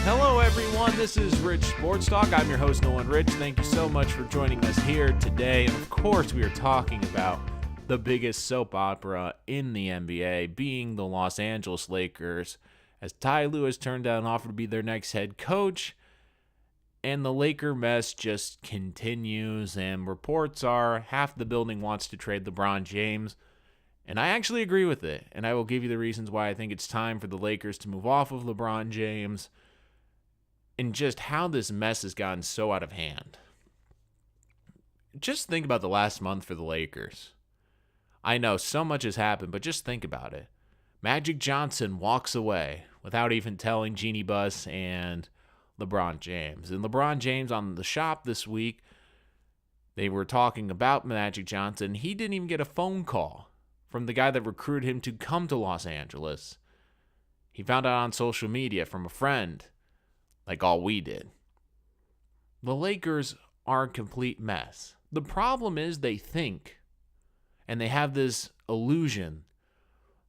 Hello, everyone. This is Rich Sports Talk. I'm your host, Nolan Rich. Thank you so much for joining us here today. And of course, we are talking about the biggest soap opera in the NBA, being the Los Angeles Lakers, as Ty Lue has turned down an offer to be their next head coach. And the Laker mess just continues, and reports are half the building wants to trade LeBron James. And I actually agree with it, and I will give you the reasons why I think it's time for the Lakers to move off of LeBron James, and just how this mess has gotten so out of hand. Just think about the last month for the Lakers. I know so much has happened, but just think about it. Magic Johnson walks away without even telling Jeannie Buss and LeBron James. And LeBron James on the shop this week, they were talking about Magic Johnson. He didn't even get a phone call from the guy that recruited him to come to Los Angeles. He found out on social media from a friend, like all we did. The Lakers are a complete mess. The problem is they think, and they have this illusion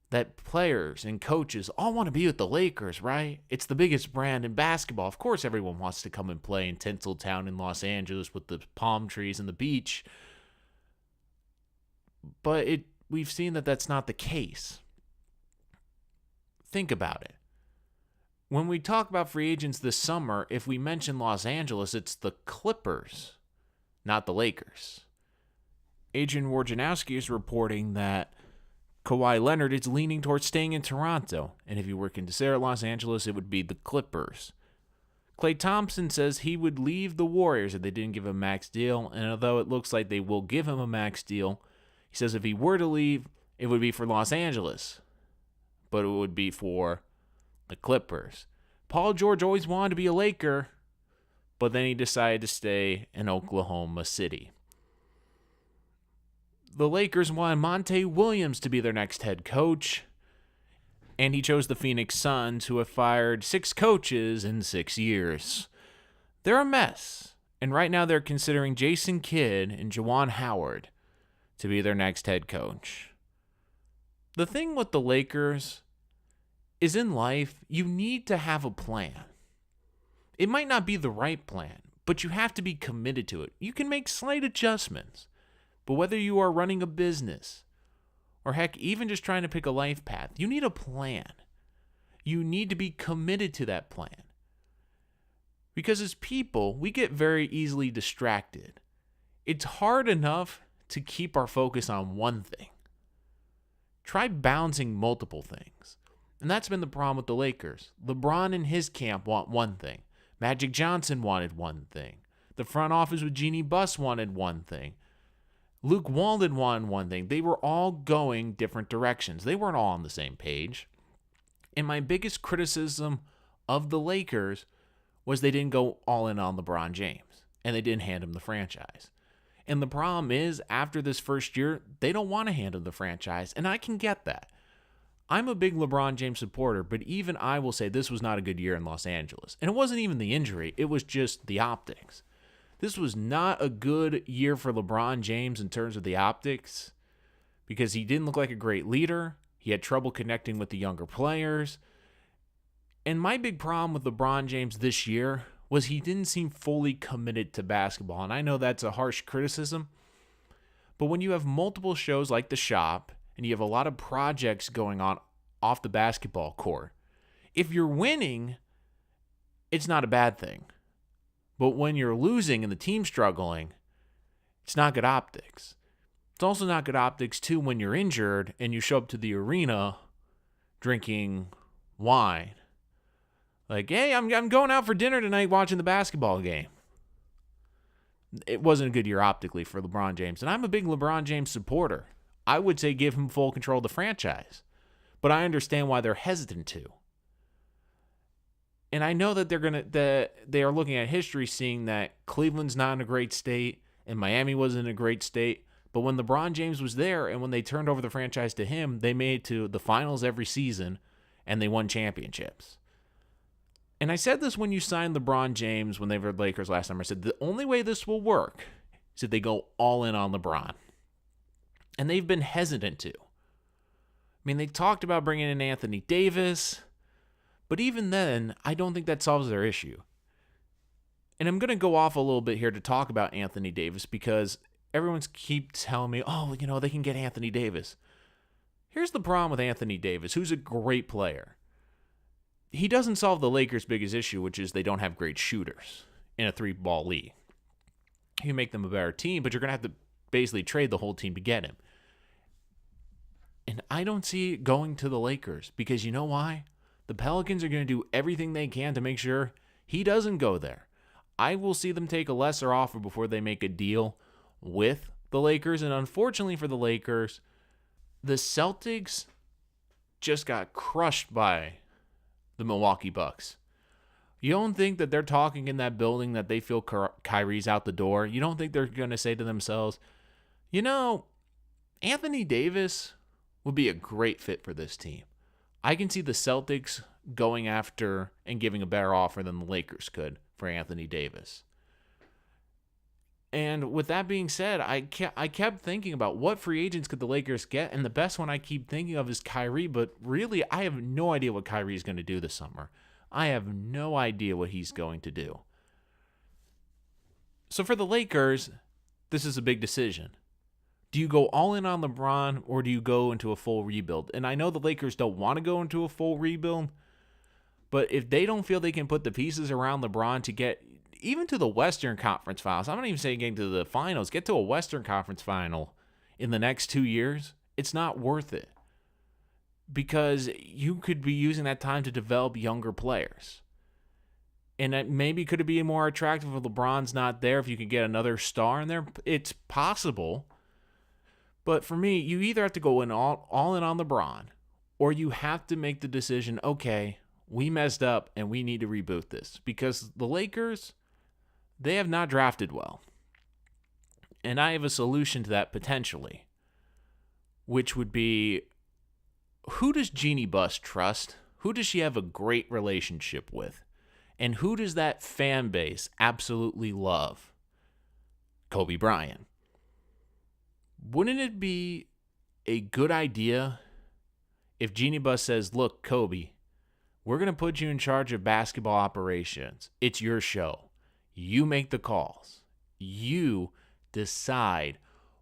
that players and coaches all want to be with the Lakers, right? It's the biggest brand in basketball. Of course, everyone wants to come and play in Tinseltown in Los Angeles with the palm trees and the beach. But we've seen that that's not the case. Think about it. When we talk about free agents this summer, if we mention Los Angeles, it's the Clippers, not the Lakers. Adrian Wojnarowski is reporting that Kawhi Leonard is leaning towards staying in Toronto, and if he were to consider Los Angeles, it would be the Clippers. Klay Thompson says he would leave the Warriors if they didn't give him a max deal, and although it looks like they will give him a max deal, he says if he were to leave, it would be for Los Angeles, but it would be for the Clippers. Paul George always wanted to be a Laker, but then he decided to stay in Oklahoma City. The Lakers wanted Monte Williams to be their next head coach, and he chose the Phoenix Suns, who have fired 6 coaches in 6 years. They're a mess, and right now they're considering Jason Kidd and Juwan Howard to be their next head coach. The thing with the Lakers is in life, you need to have a plan. It might not be the right plan, but you have to be committed to it. You can make slight adjustments, but whether you are running a business or heck, even just trying to pick a life path, you need a plan. You need to be committed to that plan. Because as people, we get very easily distracted. It's hard enough to keep our focus on one thing. Try balancing multiple things. And that's been the problem with the Lakers. LeBron and his camp want one thing. Magic Johnson wanted one thing. The front office with Jeannie Buss wanted one thing. Luke Walton wanted one thing. They were all going different directions. They weren't all on the same page. And my biggest criticism of the Lakers was they didn't go all in on LeBron James. And they didn't hand him the franchise. And the problem is, after this first year, they don't want to hand him the franchise. And I can get that. I'm a big LeBron James supporter, but even I will say this was not a good year in Los Angeles. And it wasn't even the injury. It was just the optics. This was not a good year for LeBron James in terms of the optics because he didn't look like a great leader. He had trouble connecting with the younger players. And my big problem with LeBron James this year was he didn't seem fully committed to basketball. And I know that's a harsh criticism, but when you have multiple shows like The Shop, and you have a lot of projects going on off the basketball court, if you're winning, it's not a bad thing. But when you're losing and the team's struggling, it's not good optics. It's also not good optics, too, when you're injured and you show up to the arena drinking wine. Like, hey, I'm going out for dinner tonight watching the basketball game. It wasn't a good year optically for LeBron James. And I'm a big LeBron James supporter. I would say give him full control of the franchise. But I understand why they're hesitant to. And I know that they are looking at history, seeing that Cleveland's not in a great state and Miami wasn't in a great state. But when LeBron James was there and when they turned over the franchise to him, they made it to the finals every season and they won championships. And I said this when you signed LeBron James when they were the Lakers last time. I said the only way this will work is if they go all in on LeBron. And they've been hesitant to. I mean, they talked about bringing in Anthony Davis, But even then, I don't think that solves their issue. And I'm going to go off a little bit here to talk about Anthony Davis because everyone's keep telling me, oh, they can get Anthony Davis. Here's the problem with Anthony Davis, who's a great player. He doesn't solve the Lakers' biggest issue, which is they don't have great shooters in a 3-ball league. You make them a better team, but you're going to have to basically trade the whole team to get him. And I don't see it going to the Lakers because you know why? The Pelicans are going to do everything they can to make sure he doesn't go there. I will see them take a lesser offer before they make a deal with the Lakers. And unfortunately for the Lakers, the Celtics just got crushed by the Milwaukee Bucks. You don't think that they're talking in that building that they feel Kyrie's out the door? You don't think they're going to say to themselves, Anthony Davis would be a great fit for this team. I can see the Celtics going after and giving a better offer than the Lakers could for Anthony Davis. And with that being said, I kept thinking about what free agents could the Lakers get, and the best one I keep thinking of is Kyrie, but really I have no idea what Kyrie is going to do this summer. I have no idea what he's going to do. So for the Lakers, this is a big decision. Do you go all in on LeBron or do you go into a full rebuild? And I know the Lakers don't want to go into a full rebuild, but if they don't feel they can put the pieces around LeBron to get even to the Western Conference Finals, I'm not even saying getting to the finals, get to a Western Conference Final in the next 2 years, it's not worth it. Because you could be using that time to develop younger players. And maybe could it be more attractive if LeBron's not there, if you could get another star in there? It's possible. But for me, you either have to go in all in on LeBron, or you have to make the decision, okay, we messed up and we need to reboot this. Because the Lakers, they have not drafted well. And I have a solution to that potentially, which would be, who does Jeannie Buss trust? Who does she have a great relationship with? And who does that fan base absolutely love? Kobe Bryant. Wouldn't it be a good idea if Jeannie Buss says, look, Kobe, we're going to put you in charge of basketball operations. It's your show. You make the calls. You decide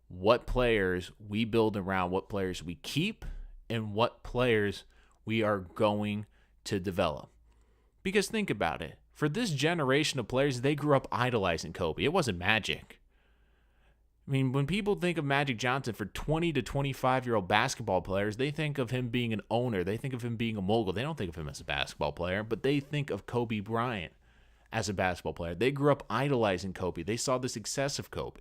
what players we build around, what players we keep, and what players we are going to develop. Because think about it. For this generation of players, they grew up idolizing Kobe. It wasn't Magic. I mean, when people think of Magic Johnson, for 20 to 25-year-old basketball players, they think of him being an owner. They think of him being a mogul. They don't think of him as a basketball player, but they think of Kobe Bryant as a basketball player. They grew up idolizing Kobe. They saw the success of Kobe.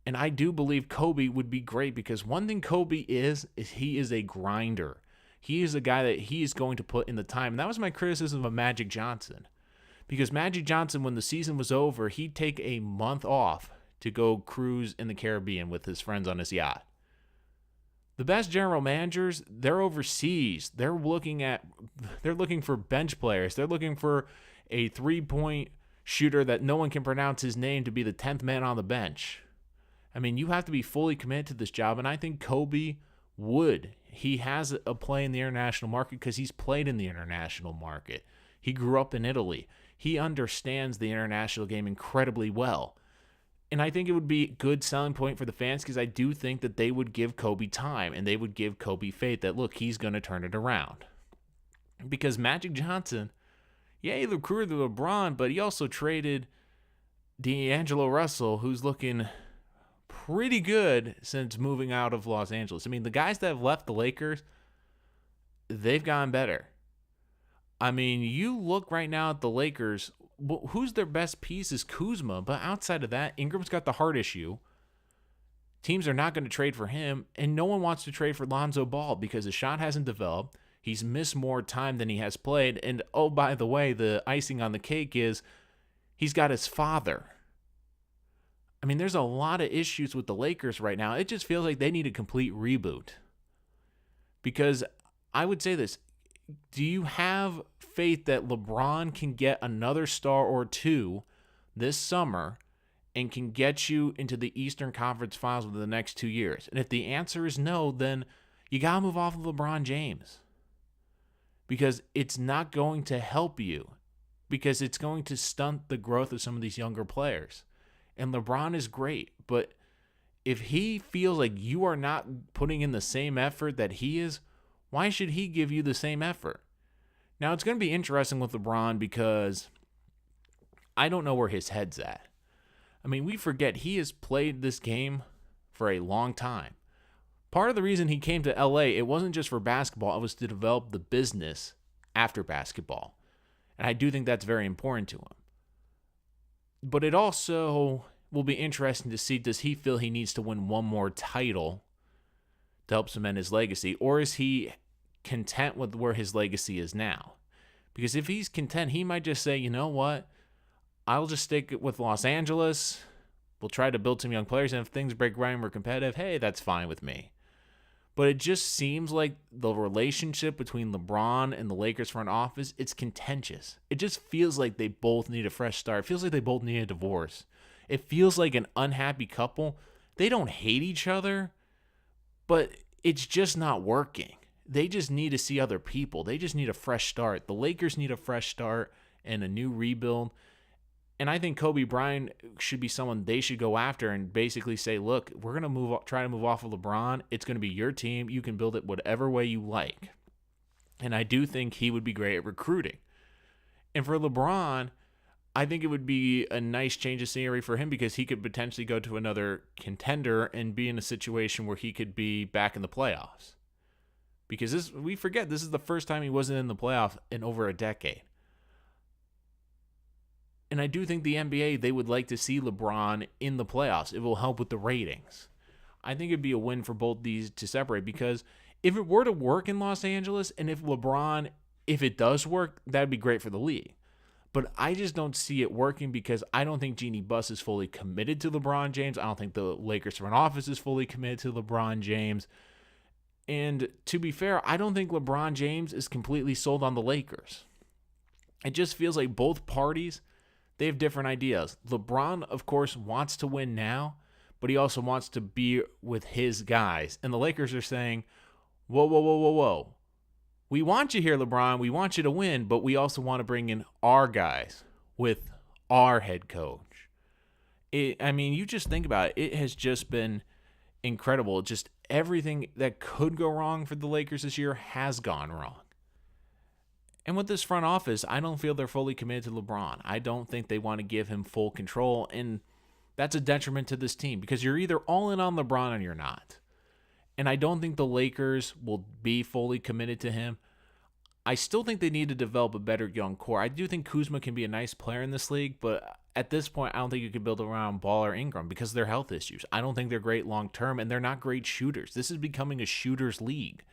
And I do believe Kobe would be great because one thing Kobe is he is a grinder. He is a guy that he is going to put in the time. And that was my criticism of Magic Johnson. Because Magic Johnson, when the season was over, he'd take a month off to go cruise in the Caribbean with his friends on his yacht. The best general managers, they're overseas. They're looking for bench players. They're looking for a 3-point shooter that no one can pronounce his name to be the 10th man on the bench. I mean, you have to be fully committed to this job, and I think Kobe would. He has a play in the international market because he's played in the international market. He grew up in Italy. He understands the international game incredibly well. And I think it would be a good selling point for the fans because I do think that they would give Kobe time and they would give Kobe faith that, look, he's going to turn it around. Because Magic Johnson, yeah, he recruited LeBron, but he also traded D'Angelo Russell, who's looking pretty good since moving out of Los Angeles. I mean, the guys that have left the Lakers, they've gotten better. I mean, you look right now at the Lakers, who's their best piece is Kuzma, but outside of that, Ingram's got the heart issue. Teams are not going to trade for him, and no one wants to trade for Lonzo Ball because his shot hasn't developed. He's missed more time than he has played, and oh, by the way, the icing on the cake is he's got his father. I mean, there's a lot of issues with the Lakers right now. It just feels like they need a complete reboot. Because I would say this, do you have faith that LeBron can get another star or two this summer and can get you into the Eastern Conference Finals within the next 2 years? And if the answer is no, then you got to move off of LeBron James. because it's not going to help you, because it's going to stunt the growth of some of these younger players. And LeBron is great, but if he feels like you are not putting in the same effort that he is, why should he give you the same effort? Now, it's going to be interesting with LeBron because I don't know where his head's at. I mean, we forget he has played this game for a long time. Part of the reason he came to LA, it wasn't just for basketball, it was to develop the business after basketball. And I do think that's very important to him. But it also will be interesting to see, does he feel he needs to win one more title to help cement his legacy? Or is he content with where his legacy is now? Because if he's content, he might just say, you know what? I'll just stick with Los Angeles. We'll try to build some young players. And if things break right and we're competitive, hey, that's fine with me. But it just seems like the relationship between LeBron and the Lakers front office, it's contentious. It just feels like they both need a fresh start. It feels like they both need a divorce. It feels like an unhappy couple. They don't hate each other, but it's just not working. They just need to see other people. They just need a fresh start. The Lakers need a fresh start and a new rebuild. And I think Kobe Bryant should be someone they should go after and basically say, look, we're going to try to move off of LeBron. It's going to be your team. You can build it whatever way you like. And I do think he would be great at recruiting. And for LeBron, I think it would be a nice change of scenery for him because he could potentially go to another contender and be in a situation where he could be back in the playoffs. Because we forget, this is the first time he wasn't in the playoff in over a decade. And I do think the NBA, they would like to see LeBron in the playoffs. It will help with the ratings. I think it'd be a win for both these to separate because if it were to work in Los Angeles and if it does work, that'd be great for the league. But I just don't see it working because I don't think Jeannie Buss is fully committed to LeBron James. I don't think the Lakers front office is fully committed to LeBron James. And to be fair, I don't think LeBron James is completely sold on the Lakers. It just feels like both parties, they have different ideas. LeBron, of course, wants to win now, but he also wants to be with his guys. And the Lakers are saying, whoa, whoa, whoa, whoa, whoa. We want you here, LeBron. We want you to win, but we also want to bring in our guys with our head coach. You just think about it. It has just been incredible. Just everything that could go wrong for the Lakers this year has gone wrong. And with this front office, I don't feel they're fully committed to LeBron. I don't think they want to give him full control, and that's a detriment to this team because you're either all in on LeBron or you're not. And I don't think the Lakers will be fully committed to him. I still think they need to develop a better young core. I do think Kuzma can be a nice player in this league, but at this point, I don't think you can build around Ball or Ingram because of their health issues. I don't think they're great long-term, and they're not great shooters. This is becoming a shooter's league.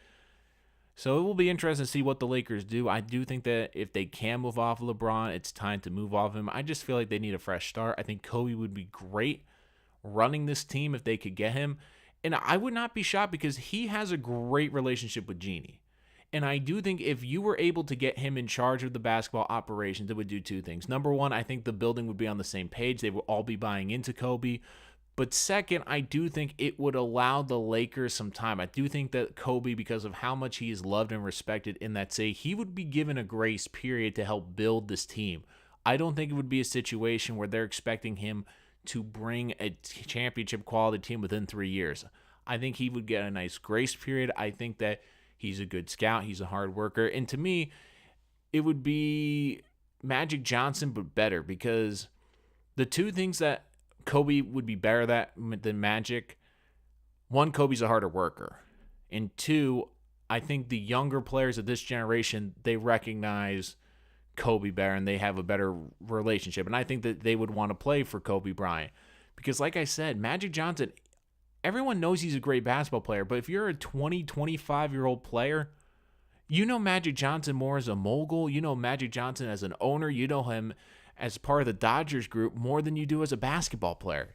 So it will be interesting to see what the Lakers do. I do think that if they can move off of LeBron, it's time to move off him. I just feel like they need a fresh start. I think Kobe would be great running this team if they could get him. And I would not be shocked because he has a great relationship with Jeannie. And I do think if you were able to get him in charge of the basketball operations, it would do two things. Number one, I think the building would be on the same page. They would all be buying into Kobe. But second, I do think it would allow the Lakers some time. I do think that Kobe, because of how much he is loved and respected in that city, he would be given a grace period to help build this team. I don't think it would be a situation where they're expecting him to bring a championship quality team within 3 years. I think he would get a nice grace period. I think that he's a good scout. He's a hard worker. And to me, it would be Magic Johnson, but better because the two things that Kobe would be better at than Magic. One, Kobe's a harder worker. And two, I think the younger players of this generation, they recognize Kobe better and they have a better relationship. And I think that they would want to play for Kobe Bryant. Because like I said, Magic Johnson, everyone knows he's a great basketball player. But if you're a 20, 25-year-old player, you know Magic Johnson more as a mogul. You know Magic Johnson as an owner. You know him as part of the Dodgers group more than you do as a basketball player.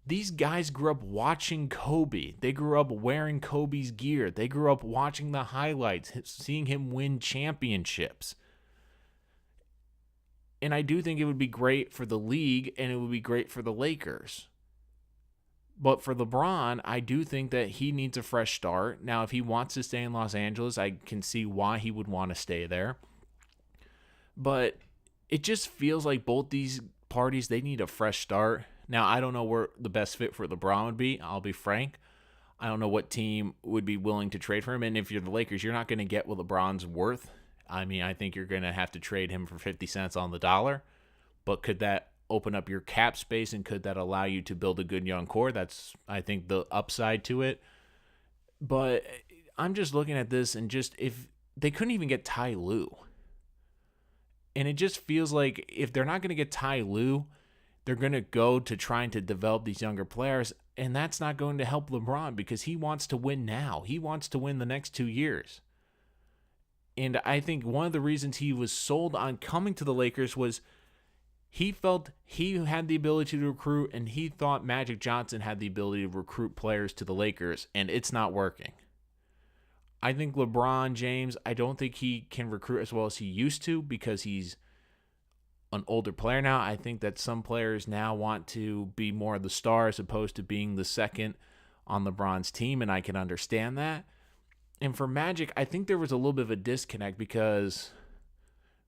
These guys grew up watching Kobe. They grew up wearing Kobe's gear. They grew up watching the highlights, seeing him win championships. And I do think it would be great for the league and it would be great for the Lakers. But for LeBron, I do think that he needs a fresh start. Now, if he wants to stay in Los Angeles, I can see why he would want to stay there. But it just feels like both these parties, they need a fresh start. Now, I don't know where the best fit for LeBron would be. I'll be frank. I don't know what team would be willing to trade for him. And if you're the Lakers, you're not going to get what LeBron's worth. I mean, I think you're going to have to trade him for 50 cents on the dollar. But could that open up your cap space, and could that allow you to build a good young core? That's, I think, the upside to it. But I'm just looking at this, and just if they couldn't even get Ty Lue. And it just feels like if they're not going to get Ty Lue, they're going to go to trying to develop these younger players, and that's not going to help LeBron because he wants to win now. He wants to win the next 2 years. And I think one of the reasons he was sold on coming to the Lakers was he felt he had the ability to recruit, and he thought Magic Johnson had the ability to recruit players to the Lakers, and it's not working. I think LeBron James, I don't think he can recruit as well as he used to because he's an older player now. I think that some players now want to be more of the star as opposed to being the second on LeBron's team, and I can understand that. And for Magic, I think there was a little bit of a disconnect because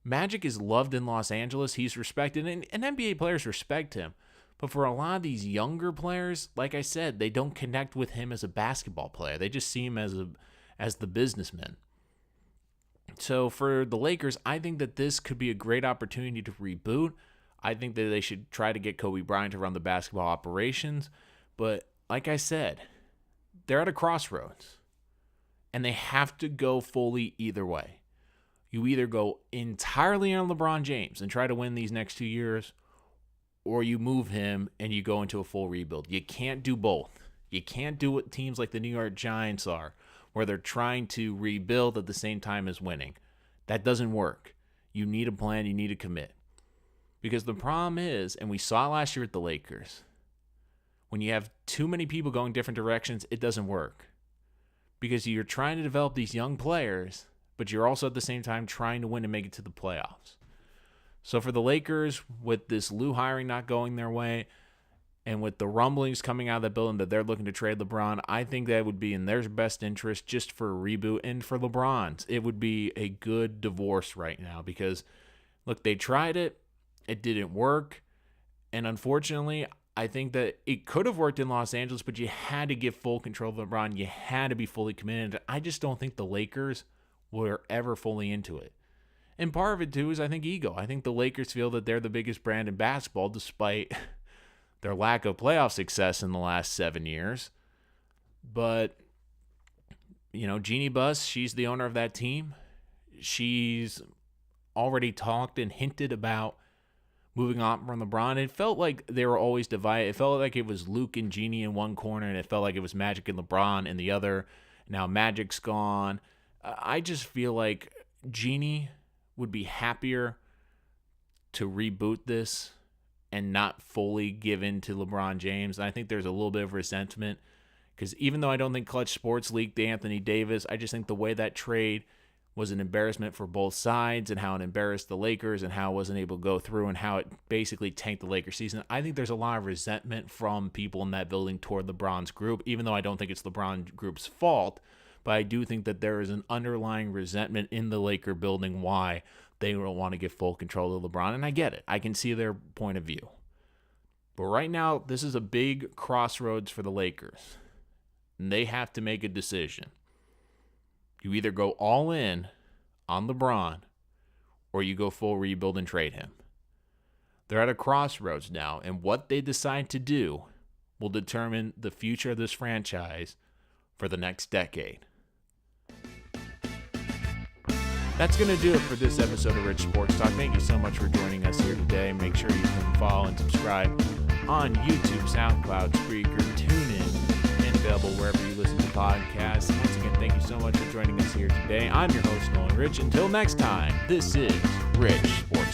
Magic is loved in Los Angeles. He's respected, and NBA players respect him. But for a lot of these younger players, like I said, they don't connect with him as a basketball player. They just see him as the businessman. So for the Lakers, I think that this could be a great opportunity to reboot. I think that they should try to get Kobe Bryant to run the basketball operations. But like I said, they're at a crossroads, and they have to go fully either way. You either go entirely on LeBron James and try to win these next 2 years, or you move him and you go into a full rebuild. You can't do both. You can't do what teams like the New York Giants are, where they're trying to rebuild at the same time as winning. That doesn't work. You need a plan. You need to commit. Because the problem is, and we saw it last year at the Lakers, when you have too many people going different directions, it doesn't work. Because you're trying to develop these young players, but you're also at the same time trying to win and make it to the playoffs. So for the Lakers, with this Lue hiring not going their way, and with the rumblings coming out of the building that they're looking to trade LeBron, I think that would be in their best interest just for a reboot. And for LeBron's, it would be a good divorce right now because, look, they tried it. It didn't work. And unfortunately, I think that it could have worked in Los Angeles, but you had to give full control of LeBron. You had to be fully committed. I just don't think the Lakers were ever fully into it. And part of it, too, is I think ego. I think the Lakers feel that they're the biggest brand in basketball despite their lack of playoff success in the last 7 years. But, you know, Jeannie Buss, she's the owner of that team. She's already talked and hinted about moving on from LeBron. It felt like they were always divided. It felt like it was Luke and Jeannie in one corner, and it felt like it was Magic and LeBron in the other. Now Magic's gone. I just feel like Jeannie would be happier to reboot this and not fully give in to LeBron James. And I think there's a little bit of resentment because even though I don't think Clutch Sports leaked Anthony Davis, I just think the way that trade was an embarrassment for both sides and how it embarrassed the Lakers and how it wasn't able to go through and how it basically tanked the Lakers season. I think there's a lot of resentment from people in that building toward LeBron's group, even though I don't think it's LeBron group's fault. But I do think that there is an underlying resentment in the Laker building why they don't want to give full control of LeBron. And I get it. I can see their point of view. But right now, this is a big crossroads for the Lakers. And they have to make a decision. You either go all in on LeBron or you go full rebuild and trade him. They're at a crossroads now. And what they decide to do will determine the future of this franchise for the next decade. That's going to do it for this episode of Rich Sports Talk. Thank you so much for joining us here today. Make sure you can follow and subscribe on YouTube, SoundCloud, Spreaker, TuneIn, and available wherever you listen to podcasts. Once again, thank you so much for joining us here today. I'm your host, Nolan Rich. Until next time, this is Rich Sports